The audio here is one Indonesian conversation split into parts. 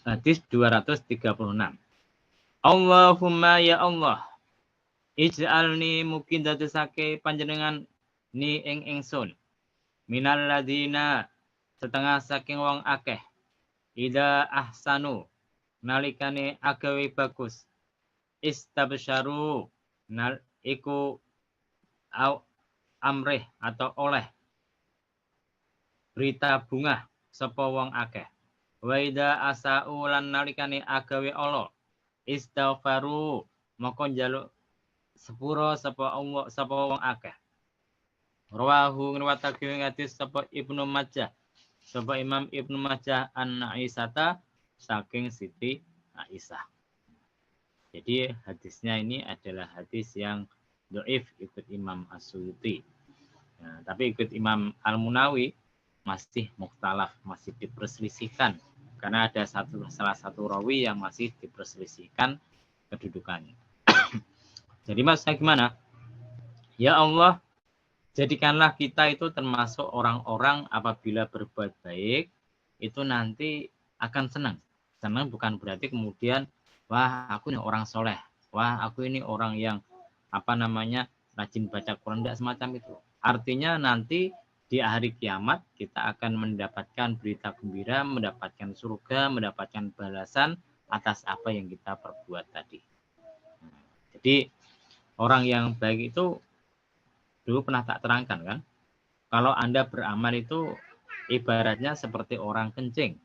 Hadis 236. Allahumma ya Allah, ij'alni mugi dadosake panjenengan ni ing ingsun minal ladina setengah saking wong akeh ida ahsanu nalikane agawe bagus istabsyaru nal iku au amrih atau oleh berita bunga sapa wong akeh wa ida asau lan nalikane agawe ala istaghfaru moko njaluk sepuro sapa Allah sapa wong akeh. Rawahu ngriwayatake hadis sapa Ibnu Majah. Sapa Imam Ibnu Majah an Aisyah saking Siti Aisyah. Jadi hadisnya ini adalah hadis yang dhaif ikut Imam As-Suyuti. Nah, tapi ikut Imam Al-Munawi masih mukhtalaf, masih diperselisihkan karena ada salah satu rawi yang masih diperselisihkan kedudukannya. Jadi maksudnya gimana? Ya Allah, jadikanlah kita itu termasuk orang-orang apabila berbuat baik, itu nanti akan senang. Senang bukan berarti kemudian, wah aku ini orang soleh, wah aku ini orang yang rajin baca Quran, tidak semacam itu. Artinya nanti di hari kiamat kita akan mendapatkan berita gembira, mendapatkan surga, mendapatkan balasan atas apa yang kita perbuat tadi. Jadi orang yang baik itu dulu pernah tak terangkan kan, kalau Anda beramal itu ibaratnya seperti orang kencing.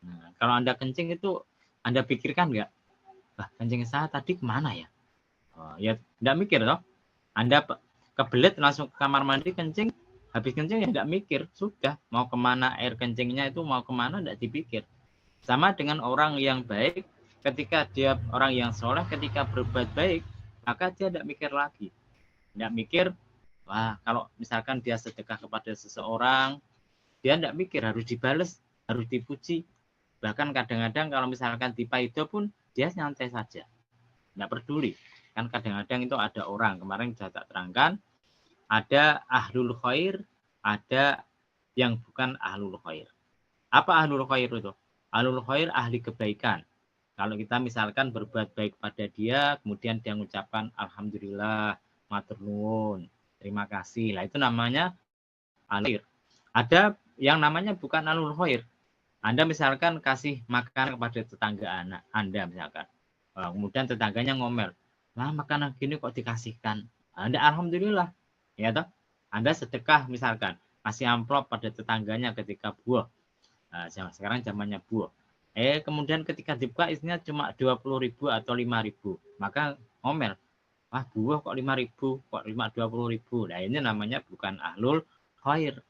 Nah, kalau Anda kencing itu Anda pikirkan nggak, kencing saya tadi kemana ya? Oh, ya tidak mikir toh. Anda kebelet langsung ke kamar mandi kencing, habis kencing ya tidak mikir, sudah mau kemana air kencingnya itu mau kemana tidak dipikir. Sama dengan orang yang baik, ketika dia orang yang soleh ketika berbuat baik maka dia tidak mikir lagi, tidak mikir wah kalau misalkan dia sedekah kepada seseorang dia tidak mikir harus dibalas, harus dipuji. Bahkan kadang-kadang kalau misalkan dipaido pun dia nyantai saja, tidak peduli. Kan kadang-kadang itu ada orang, kemarin sudah tak terangkan, ada ahlul khair, ada yang bukan ahlul khair. Apa ahlul khair itu? Ahlul khair ahli kebaikan. Kalau kita misalkan berbuat baik pada dia, kemudian dia mengucapkan alhamdulillah, matur nuwun, terima kasih. Lah itu namanya ahlul khair. Ada yang namanya bukan ahlul khair. Anda misalkan kasih makan kepada tetangga anak Anda misalkan. Kemudian tetangganya ngomel, "Lah makanan gini kok dikasihkan?" Anda alhamdulillah. Ya toh? Anda sedekah misalkan, kasih amplop pada tetangganya ketika buah. Nah, sekarang zamannya buah. Kemudian ketika dibuka isinya cuma 20.000 atau 5.000. Maka ngomel, wah buah kok 5.000, kok 20.000. Nah ini namanya bukan ahlul khair.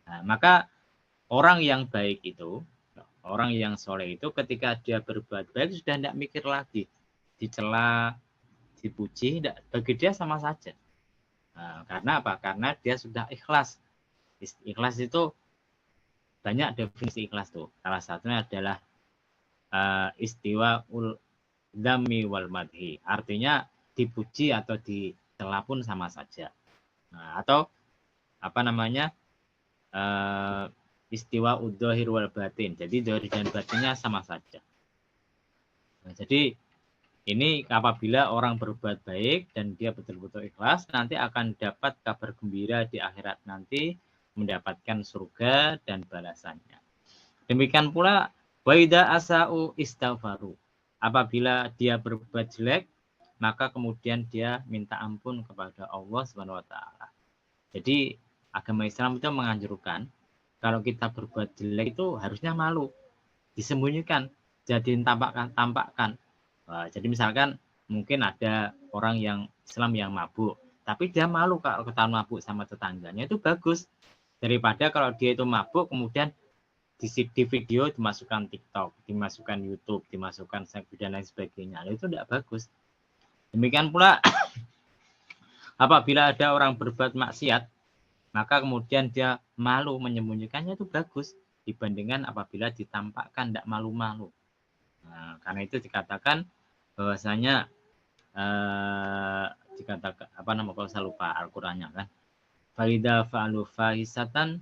Nah, maka orang yang baik itu, orang yang soleh itu ketika dia berbuat baik sudah tidak mikir lagi. Dicela, dipuji, bagi dia sama saja. Nah, karena apa? Karena dia sudah ikhlas. Ikhlas itu banyak definisi ikhlas tuh. Salah satunya adalah istiwa ul dami wal madhi. Artinya dipuji atau dicela pun sama saja. Nah, atau istiwa udzohir wal batin. Jadi dzahir dan batinnya sama saja. Nah, jadi ini apabila orang berbuat baik dan dia betul-betul ikhlas, nanti akan dapat kabar gembira di akhirat nanti, mendapatkan surga dan balasannya. Demikian pula waida asau istaghfaru. Apabila dia berbuat jelek, maka kemudian dia minta ampun kepada Allah Subhanahu wa taala. Jadi agama Islam itu menganjurkan kalau kita berbuat jelek itu harusnya malu, disembunyikan, jadi tampakkan. Jadi misalkan mungkin ada orang yang Islam yang mabuk, tapi dia malu kalau ketahuan mabuk sama tetangganya, itu bagus daripada kalau dia itu mabuk kemudian di video dimasukkan TikTok, dimasukkan YouTube, dimasukkan dan lain sebagainya. Itu tidak bagus. Demikian pula apabila ada orang berbuat maksiat, maka kemudian dia malu menyembunyikannya, itu bagus dibandingkan apabila ditampakkan tidak malu-malu. Nah, karena itu dikatakan bahwasanya dikatakan kalau saya lupa Al-Qur'annya kan. Faida fa'alu fahisatan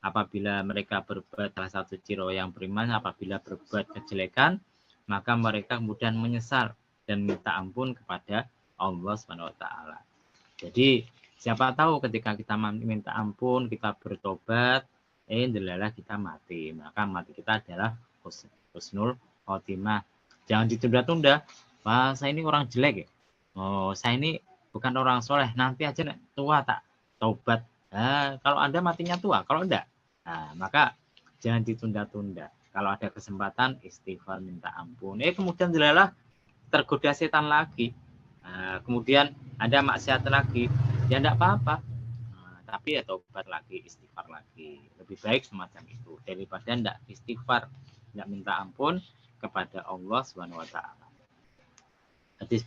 apabila mereka berbuat salah satu ciri yang beriman, apabila berbuat kejelekan, maka mereka kemudian menyesal dan minta ampun kepada Allah Subhanahu wa taala. Jadi siapa tahu ketika kita minta ampun, kita bertobat, delalah kita mati. Maka mati kita adalah husnul khotimah. Jangan ditunda-tunda. Wah, saya ini orang jelek ya. Oh, saya ini bukan orang soleh. Nanti aja tua tak taubat. Nah, kalau Anda matinya tua, kalau enggak, nah, maka jangan ditunda-tunda. Kalau ada kesempatan istighfar minta ampun. Kemudian delalah tergoda setan lagi. Nah, kemudian ada maksiat lagi, ya enggak apa-apa. Nah, tapi ya taubat lagi, istighfar lagi. Lebih baik semacam itu daripada enggak istighfar, enggak minta ampun kepada Allah Subhanahu wa taala. Hadis